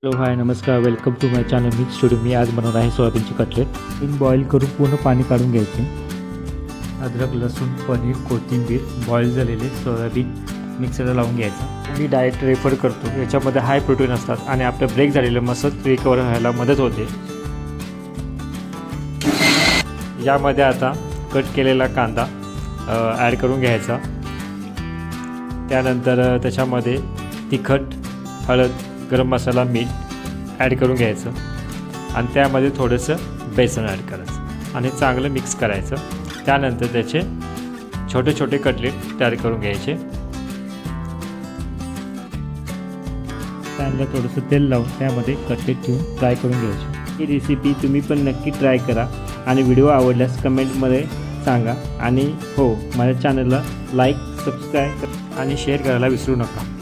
Hello hi नमस्कार welcome to my channel mix studio. मी आज बनवत आहे सोयाबीनची कटलेट. बॉईल करून पूर्ण पाणी काढून घ्यायचे. अद्रक लसूण पनीर कोथिंबीर बॉईल झालेले सोयाबीन मिक्सरला लावून घ्यायचं. मी डाएट रेफर करतो. याच्यामध्ये हाय प्रोटीन असतात आणि आपलं ब्रेक झालेलं मसल रिकवर व्हायला मदत होते. यामध्ये आता कट केलेला कांदा ॲड करून घ्यायचा. त्यानंतर त्याच्यामध्ये तिखट हळद गरम मसाला मीठ ॲड करून घ्यायचं आणि त्यामध्ये थोडंसं बेसन ॲड करायचं आणि चांगलं मिक्स करायचं. त्यानंतर त्याचे छोटे छोटे कटलेट तयार करून घ्यायचे. पॅनला थोडंसं तेल लावून त्यामध्ये कटलेट ठेवून फ्राय करून घ्यायचे. ही रेसिपी तुम्ही पण नक्की ट्राय करा आणि व्हिडिओ आवडल्यास कमेंटमध्ये सांगा. आणि हो, माझ्या चॅनलला लाईक सबस्क्राईब आणि शेअर करायला विसरू नका.